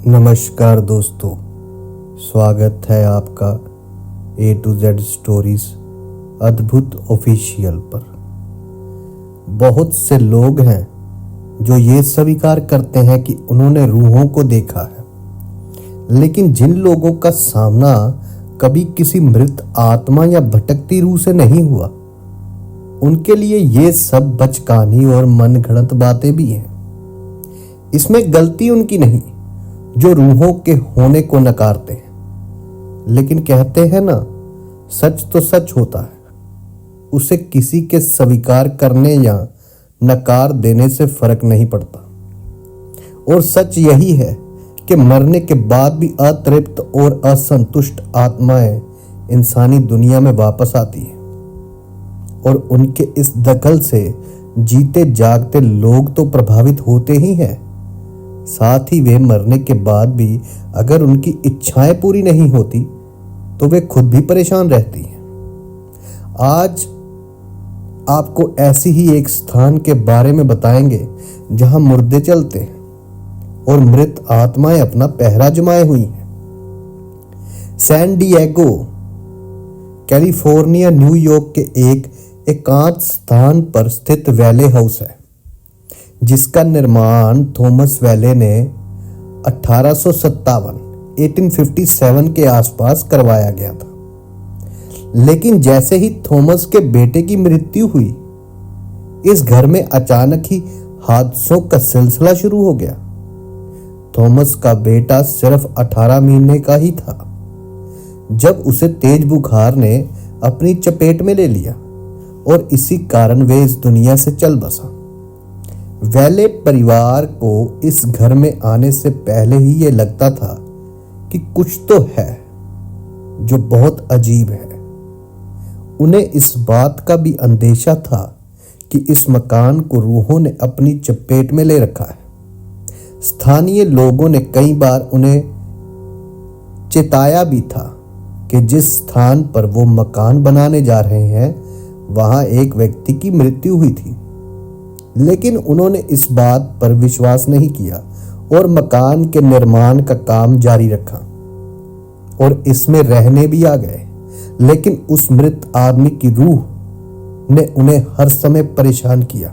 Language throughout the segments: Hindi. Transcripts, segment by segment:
नमस्कार दोस्तों, स्वागत है आपका A to Z स्टोरीज अद्भुत ऑफिशियल पर। बहुत से लोग हैं जो ये स्वीकार करते हैं कि उन्होंने रूहों को देखा है, लेकिन जिन लोगों का सामना कभी किसी मृत आत्मा या भटकती रूह से नहीं हुआ, उनके लिए ये सब बचकानी और मनगढ़ंत बातें भी हैं। इसमें गलती उनकी नहीं जो रूहों के होने को नकारते हैं, लेकिन कहते हैं ना, सच तो सच होता है, उसे किसी के स्वीकार करने या नकार देने से फर्क नहीं पड़ता। और सच यही है कि मरने के बाद भी अतृप्त और असंतुष्ट आत्माएं इंसानी दुनिया में वापस आती हैं, और उनके इस दखल से जीते जागते लोग तो प्रभावित होते ही हैं, साथ ही वे मरने के बाद भी अगर उनकी इच्छाएं पूरी नहीं होती तो वे खुद भी परेशान रहती हैं। आज आपको ऐसी ही एक स्थान के बारे में बताएंगे जहां मुर्दे चलते हैं और मृत आत्माएं अपना पहरा जमाए हुई हैं। सैन डिएगो, कैलिफोर्निया, न्यूयॉर्क के एक एकांत स्थान पर स्थित वैले हाउस है, जिसका निर्माण थॉमस वैले ने 1857 के आसपास करवाया गया था। लेकिन जैसे ही थॉमस के बेटे की मृत्यु हुई, इस घर में अचानक ही हादसों का सिलसिला शुरू हो गया। थॉमस का बेटा सिर्फ 18 महीने का ही था जब उसे तेज बुखार ने अपनी चपेट में ले लिया, और इसी कारण वे इस दुनिया से चल बसा। वैले परिवार को इस घर में आने से पहले ही ये लगता था कि कुछ तो है जो बहुत अजीब है। उन्हें इस बात का भी अंदेशा था कि इस मकान को रूहों ने अपनी चपेट में ले रखा है। स्थानीय लोगों ने कई बार उन्हें चेताया भी था कि जिस स्थान पर वो मकान बनाने जा रहे हैं, वहां एक व्यक्ति की मृत्यु हुई थी, लेकिन उन्होंने इस बात पर विश्वास नहीं किया और मकान के निर्माण का काम जारी रखा और इसमें रहने भी आ गए। लेकिन उस मृत आदमी की रूह ने उन्हें हर समय परेशान किया।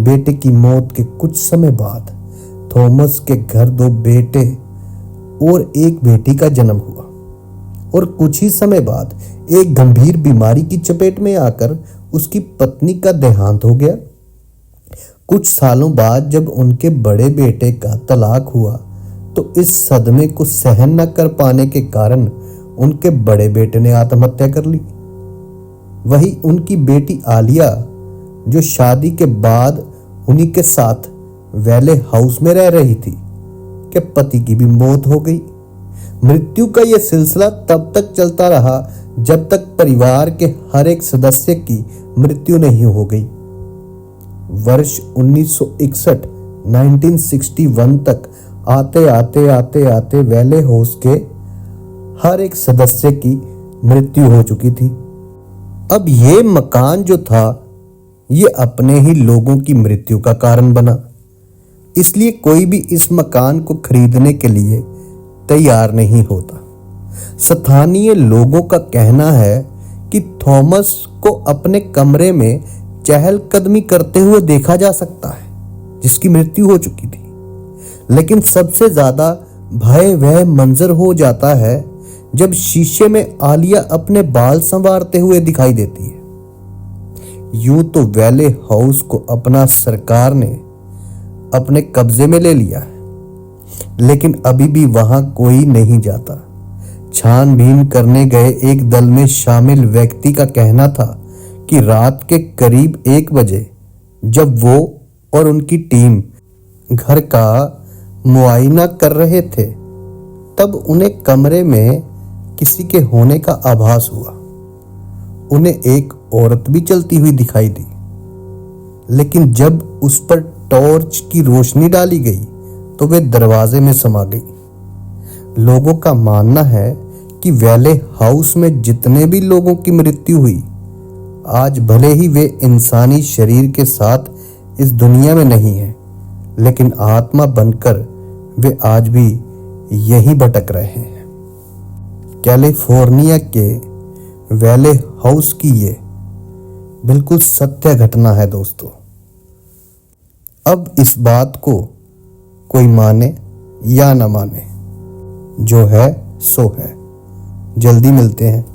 बेटे की मौत के कुछ समय बाद थॉमस के घर 2 बेटे और एक बेटी का जन्म हुआ, और कुछ ही समय बाद एक गंभीर बीमारी की चपेट में आकर उसकी पत्नी का देहांत हो गया। कुछ सालों बाद जब उनके बड़े बेटे का तलाक हुआ, तो इस सदमे को सहन न कर पाने के कारण उनके बड़े बेटे ने आत्महत्या कर ली। वही उनकी बेटी आलिया, जो शादी के बाद उन्हीं के साथ वैले हाउस में रह रही थी, के पति की भी मौत हो गई। मृत्यु का यह सिलसिला तब तक चलता रहा जब तक परिवार के हर एक सदस्य की मृत्यु नहीं हो गई। वर्ष 1961 तक आते वैले हाउस के हर एक सदस्य की मृत्यु हो चुकी थी। अब ये मकान जो था, ये अपने ही लोगों की मृत्यु का कारण बना, इसलिए कोई भी इस मकान को खरीदने के लिए तैयार नहीं होता। स्थानीय लोगों का कहना है कि थॉमस को अपने कमरे में चहलकदमी करते हुए देखा जा सकता है, जिसकी मृत्यु हो चुकी थी। लेकिन सबसे ज्यादा भयावह मंजर हो जाता है जब शीशे में आलिया अपने बाल संवारते हुए दिखाई देती है। यूं तो वैले हाउस को अपना सरकार ने अपने कब्जे में ले लिया है, लेकिन अभी भी वहां कोई नहीं जाता। छानबीन करने गए एक दल में शामिल व्यक्ति का कहना था कि रात के करीब 1 बजे जब वो और उनकी टीम घर का मुआयना कर रहे थे, तब उन्हें कमरे में किसी के होने का आभास हुआ। उन्हें एक औरत भी चलती हुई दिखाई दी, लेकिन जब उस पर टॉर्च की रोशनी डाली गई तो वे दरवाजे में समा गई। लोगों का मानना है कि वैले हाउस में जितने भी लोगों की मृत्यु हुई, आज भले ही वे इंसानी शरीर के साथ इस दुनिया में नहीं है, लेकिन आत्मा बनकर वे आज भी यहीं भटक रहे हैं। कैलिफोर्निया के वैले हाउस की ये बिल्कुल सत्य घटना है दोस्तों। अब इस बात को कोई माने या ना माने, जो है सो है। जल्दी मिलते हैं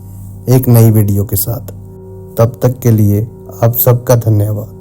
एक नई वीडियो के साथ। तब तक के लिए आप सबका धन्यवाद।